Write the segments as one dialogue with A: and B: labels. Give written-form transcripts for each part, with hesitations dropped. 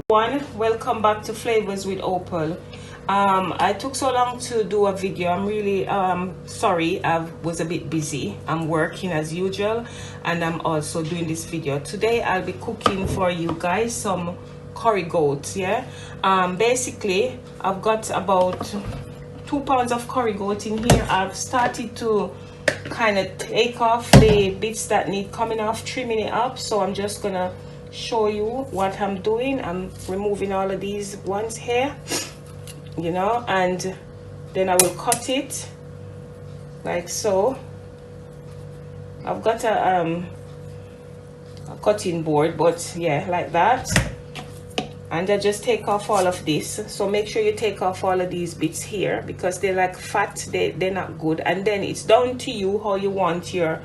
A: Welcome back to Flavors with Opal. I took so long to do a video. I'm really sorry. I was a bit busy. I'm working as usual, and I'm also doing this video today. I'll be cooking for you guys some curry goat. Yeah, basically I've got about 2 pounds of curry goat in here. I've started to kind of take off the bits that need coming off, trimming it up. So I'm just gonna show you what I'm doing. I'm removing all of these ones here, you know, and then I will cut it like so. I've got a cutting board, but yeah, like that. And I just take off all of this. So make sure you take off all of these bits here because they're like fat, they're not good. And then it's down to you how you want your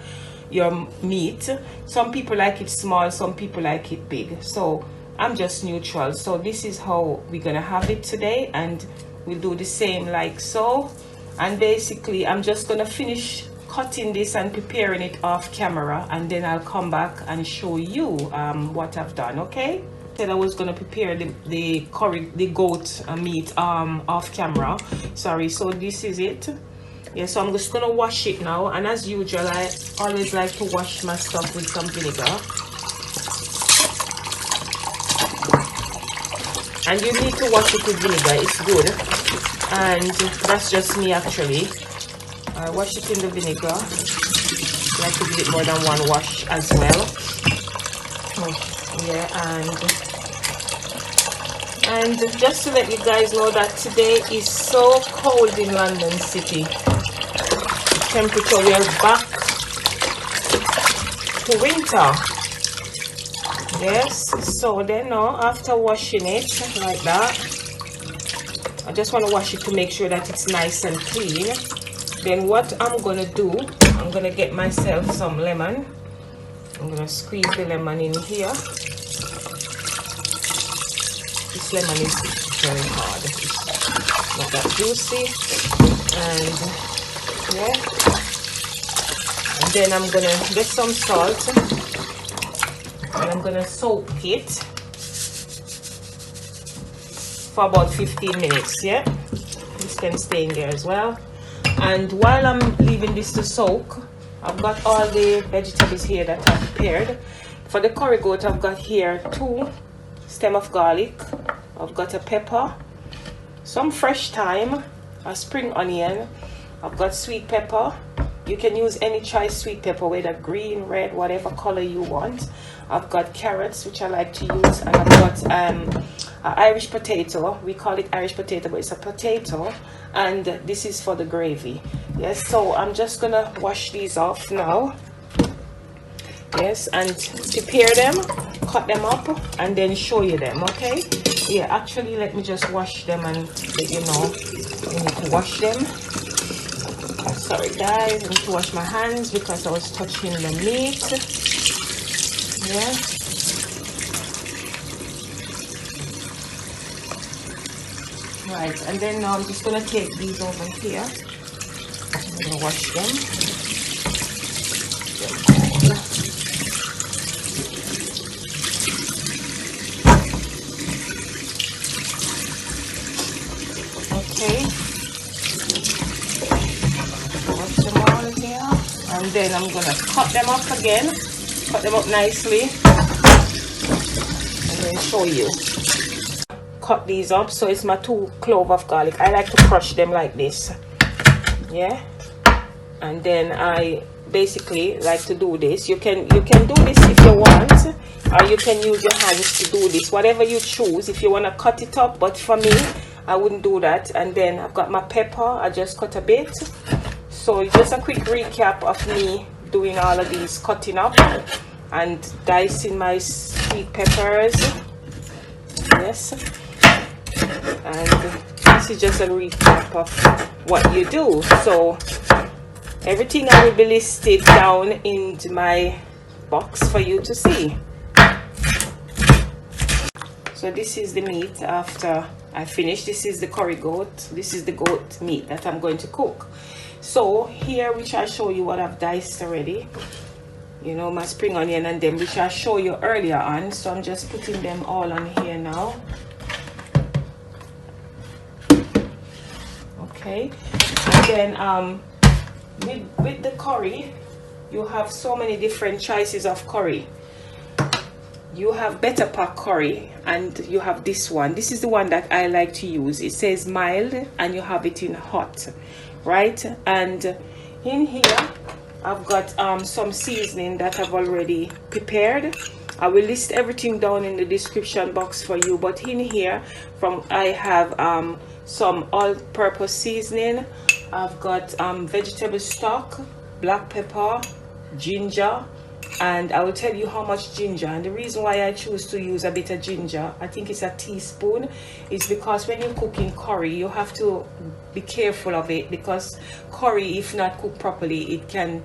A: meat. Some people like it small, some people like it big, so I'm just neutral. So this is how we're gonna have it today, and we'll do the same like so. And basically I'm just gonna finish cutting this and preparing it off camera, and then I'll come back and show you what I've done. Okay, said I was gonna prepare the goat meat off camera, sorry. So this is it. Yeah, so I'm just gonna wash it now, and as usual I always like to wash my stuff with some vinegar, and you need to wash it with vinegar, it's good. And that's just me actually. I wash it in the vinegar. I like to give it more than one wash as well. Yeah, and just to let you guys know that today is so cold in London City. Temperature, we are back to winter. Yes, so then now after washing it like that, I just want to wash it to make sure that it's nice and clean. Then what I'm gonna do, I'm gonna get myself some lemon. I'm gonna squeeze the lemon in here. This lemon is very hard, it's not that juicy. And yeah, and then I'm gonna get some salt, and I'm gonna soak it for about 15 minutes. Yeah, this can stay in there as well. And while I'm leaving this to soak, I've got all the vegetables here that I've prepared. For the curry goat, I've got here 2 stems of garlic, I've got a pepper, some fresh thyme, a spring onion, I've got sweet pepper. You can use any choice sweet pepper, whether green, red, whatever color you want. I've got carrots, which I like to use, and I've got an Irish potato. We call it Irish potato, but it's a potato, and this is for the gravy. Yes, so I'm just gonna wash these off now. Yes, and prepare them, cut them up, and then show you them. Okay, yeah, actually let me just wash them and let you know you need to wash them. Sorry guys, I need to wash my hands because I was touching the meat. Yeah. Right, and then now I'm just gonna take these over here. I'm gonna wash them. Okay. And then I'm gonna cut them up again, cut them up nicely, and then show you. Cut these up. So it's my 2 cloves of garlic. I like to crush them like this. Yeah, and then I basically like to do this. You can do this if you want, or you can use your hands to do this, whatever you choose. If you want to cut it up, but for me I wouldn't do that. And then I've got my pepper, I just cut a bit. So just a quick recap of me doing all of these, cutting up and dicing my sweet peppers. Yes, and this is just a recap of what you do. So everything I will be listed down in my box for you to see. So this is the meat after I finish. This is the curry goat. This is the goat meat that I'm going to cook. So here, which I'll show you what I've diced already. you know, my spring onion and them, which I showed you earlier on. So I'm just putting them all on here now. Okay, and then with the curry, you have so many different choices of curry. You have better pack curry, and you have this one. This is the one that I like to use. It says mild, and you have it in hot, right? And in here I've got some seasoning that I've already prepared. I will list everything down in the description box for you, but in here I have some all-purpose seasoning. I've got vegetable stock, black pepper, ginger, and I will tell you how much ginger. And the reason why I choose to use a bit of ginger, I think it's a teaspoon, is because when you're cooking curry, you have to be careful of it, because curry, if not cooked properly, it can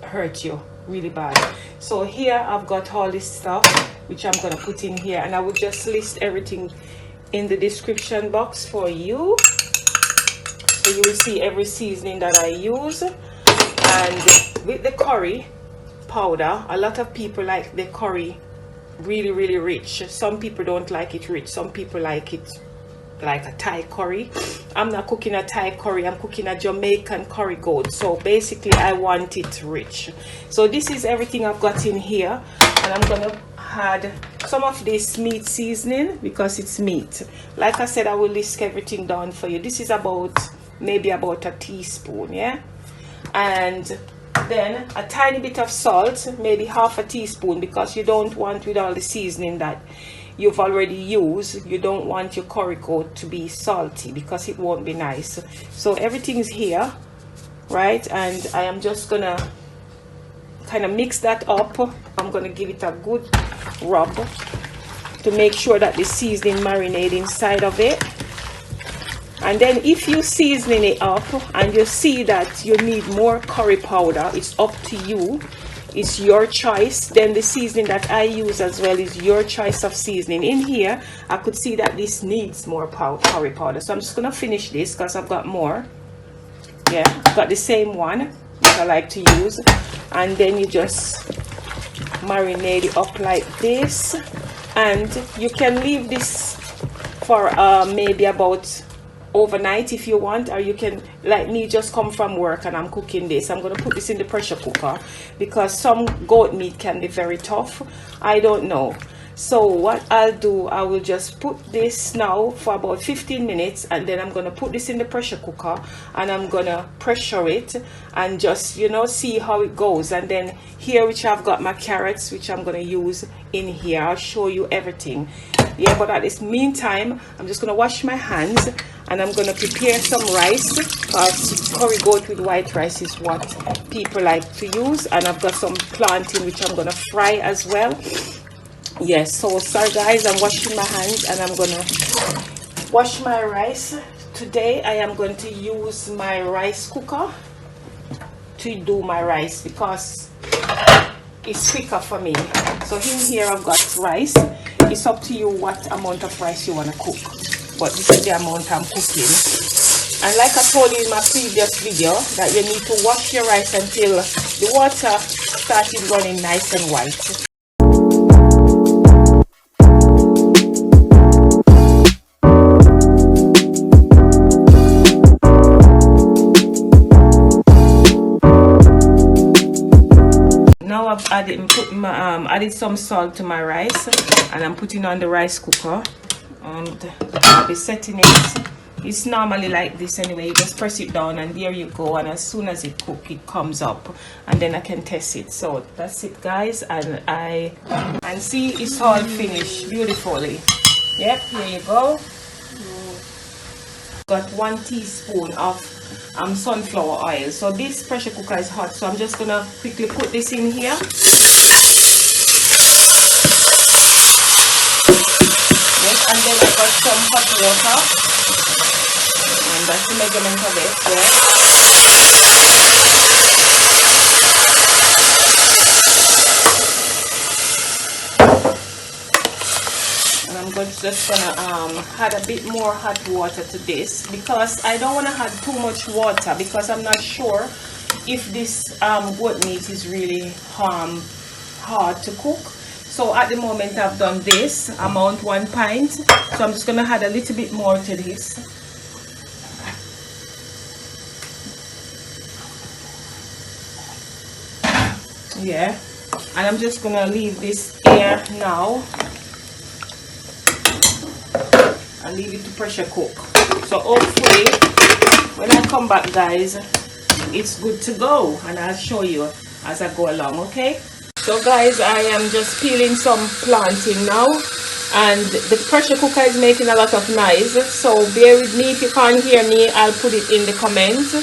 A: hurt you really bad. So here I've got all this stuff which I'm gonna put in here, and I will just list everything in the description box for you, so you will see every seasoning that I use. And with the curry powder, a lot of people like the curry really rich. Some people don't like it rich, some people like it like a Thai curry. I'm not cooking a Thai curry, I'm cooking a Jamaican curry goat. So basically I want it rich. So this is everything I've got in here, and I'm gonna add some of this meat seasoning because it's meat. Like I said, I will list everything down for you. This is maybe about a teaspoon, yeah? And then a tiny bit of salt, maybe half a teaspoon, because you don't want, with all the seasoning that you've already used, you don't want your curry goat to be salty, because it won't be nice. So everything's here, right? And I am just gonna kind of mix that up. I'm gonna give it a good rub to make sure that the seasoning marinate inside of it. And then if you seasoning it up and you see that you need more curry powder, it's up to you, it's your choice. Then the seasoning that I use as well is your choice of seasoning. In here I could see that this needs more curry powder, so I'm just gonna finish this because I've got more. Yeah, I've got the same one that I like to use. And then you just marinate it up like this, and you can leave this for maybe about overnight if you want, or you can, like me, just come from work and I'm cooking this. I'm going to put this in the pressure cooker because some goat meat can be very tough. I don't know. So what I'll do, I will just put this now for about 15 minutes, and then I'm going to put this in the pressure cooker and I'm going to pressure it and just, you know, see how it goes. And then here, which I've got my carrots, which I'm going to use in here. I'll show you everything. Yeah, but at this meantime, I'm just going to wash my hands and I'm going to prepare some rice, because curry goat with white rice is what people like to use. And I've got some plantain which I'm going to fry as well. Yes, so sorry guys, I'm washing my hands and I'm going to wash my rice. Today I am going to use my rice cooker to do my rice because it's quicker for me. So in here I've got rice. It's up to you what amount of rice you want to cook, but this is the amount I'm cooking. And like I told you in my previous video, that you need to wash your rice until the water started running nice and white. Now I've added some salt to my rice, and I'm putting on the rice cooker, and I'll be setting it. It's normally like this anyway. You just press it down and there you go, and as soon as it cooks, it comes up, and then I can test it. So that's it guys, and see, it's all finished beautifully. Yep, here you go. Got 1 teaspoon of sunflower oil. So this pressure cooker is hot, so I'm just gonna quickly put this in here. Yes, and then I got some hot water, and that's the measurement of it. Yeah. Just gonna add a bit more hot water to this, because I don't want to add too much water because I'm not sure if this goat meat is really hard to cook. So at the moment I've done this amount 1 pint, so I'm just gonna add a little bit more to this. Yeah, and I'm just gonna leave this here now and leave it to pressure cook. So hopefully when I come back, guys, it's good to go, and I'll show you as I go along. Okay, so guys, I am just peeling some plantain now, and the pressure cooker is making a lot of noise, so bear with me. If you can't hear me, I'll put it in the comments.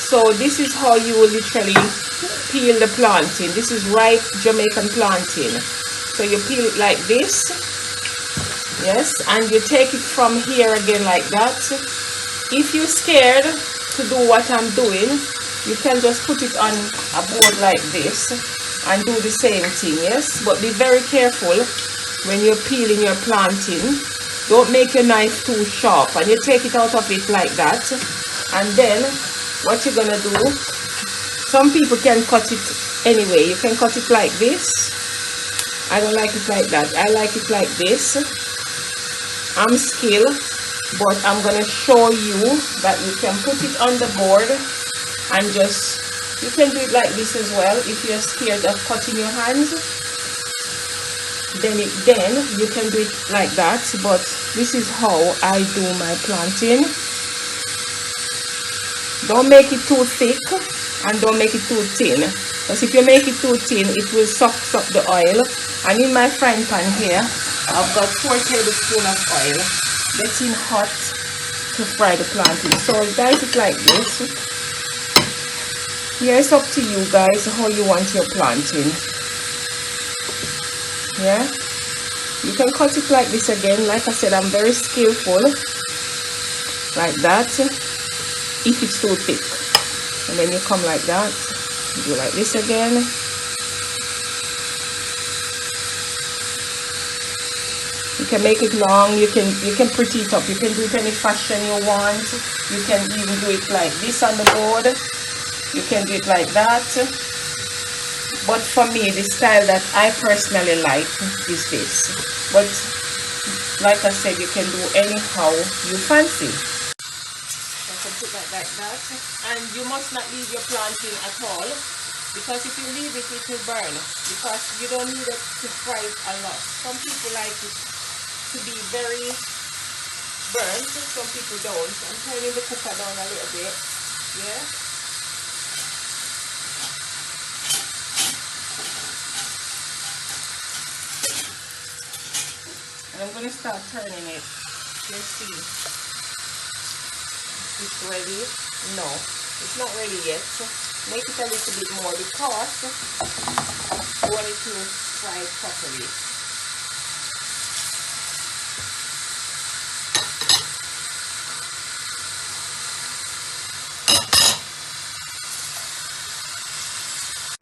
A: So this is how you will literally peel the plantain. This is ripe Jamaican plantain. So you peel it like this, yes, and you take it from here again like that. If you're scared to do what I'm doing, you can just put it on a board like this and do the same thing, yes, but be very careful when you're peeling your plantain. Don't make your knife too sharp, and you take it out of it like that. And then what you're gonna do, some people can cut it anyway. You can cut it like this. I don't like it like that. I like it like this. I'm skilled, but I'm gonna show you that you can put it on the board and just, you can do it like this as well. If you're scared of cutting your hands, then you can do it like that. But this is how I do my plantain. Don't make it too thick and don't make it too thin, because if you make it too thin, it will suck up the oil. And in my frying pan here, I've got 4 tablespoons of oil getting hot to fry the plantain. So guys, it's like this. Yeah, it's up to you guys how you want your plantain. Yeah, you can cut it like this again. Like I said, I'm very skillful like that. If it's too thick, and then you come like that, do like this again. You can make it long, you can pretty it up, you can do it any fashion you want. You can even do it like this on the board, you can do it like that. But for me, the style that I personally like is this. But like I said, you can do anyhow you fancy. Put that like that, and you must not leave your plantain at all, because if you leave it, it will burn, because you don't need it to fry it a lot. Some people like it to be very burnt, some people don't. I'm turning the cooker down a little bit, yeah. And I'm going to start turning it. Let's see. It's ready? No, it's not ready yet. Make it a little bit more, because I want it to fry it properly.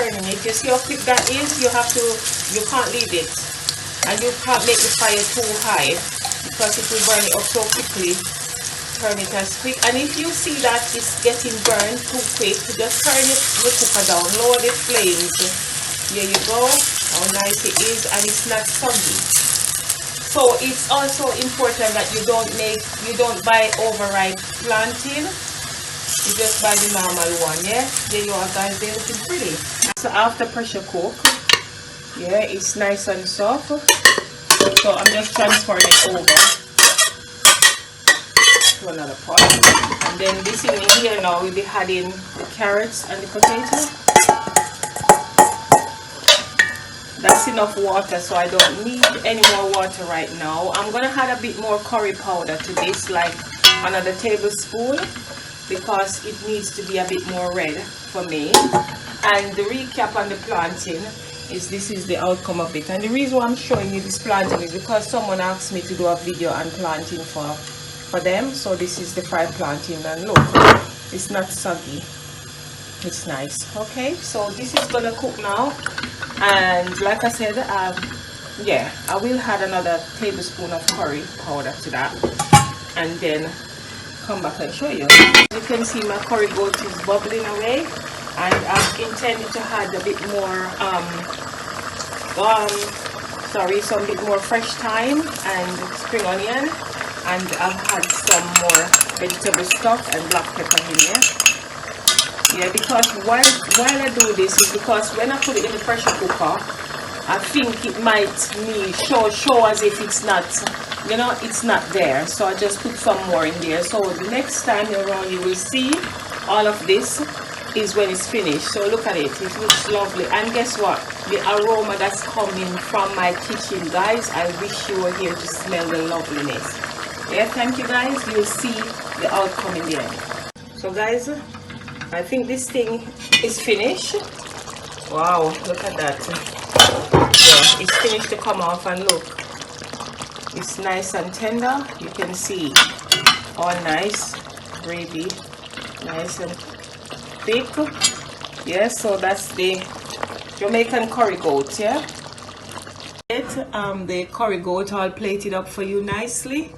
A: Turning it, you see how quick that is? You can't leave it, and you can't make the fire too high, because it will burn it up so quickly. Turn it as quick, and if you see that it's getting burned too quick, just turn your cooker down, lower the flames. Here you go, how nice it is, and it's not soggy. So it's also important that you don't buy overripe plantain. You just buy the normal one. Yeah, there you are, guys, they're looking pretty. So after pressure cook, yeah, it's nice and soft, so I'm just transferring it over to another pot. And then this in here now, we'll be adding the carrots and the potato. That's enough water, so I don't need any more water right now. I'm gonna add a bit more curry powder to this, like another tablespoon, because it needs to be a bit more red for me. And the recap on the plantain is this is the outcome of it. And the reason why I'm showing you this plantain is because someone asked me to do a video on plantain for them. So this is the fried plantain, and look, it's not soggy, it's nice. Okay, so this is gonna cook now, and like I said, yeah, I will add another tablespoon of curry powder to that, and then come back and show you. As you can see, my curry goat is bubbling away. and I've intended to add a bit more some bit more fresh thyme and spring onion, and I've had some more vegetable stock and black pepper in here. Yeah, because while I do this is because when I put it in the pressure cooker, I think it might show as if it's not, you know, it's not there. So I just put some more in there. So the next time around you will see all of this is when it's finished. So look at it, it looks lovely. And guess what, the aroma that's coming from my kitchen, guys, I wish you were here to smell the loveliness. Yeah, thank you guys, you'll see the outcome in the end. So guys, I think this thing is finished. Wow, look at that. Yeah, it's finished to come off, and look, it's nice and tender. You can see all nice gravy, nice and thick. Yeah, so that's the Jamaican curry goat. Yeah, the curry goat all plated up for you nicely.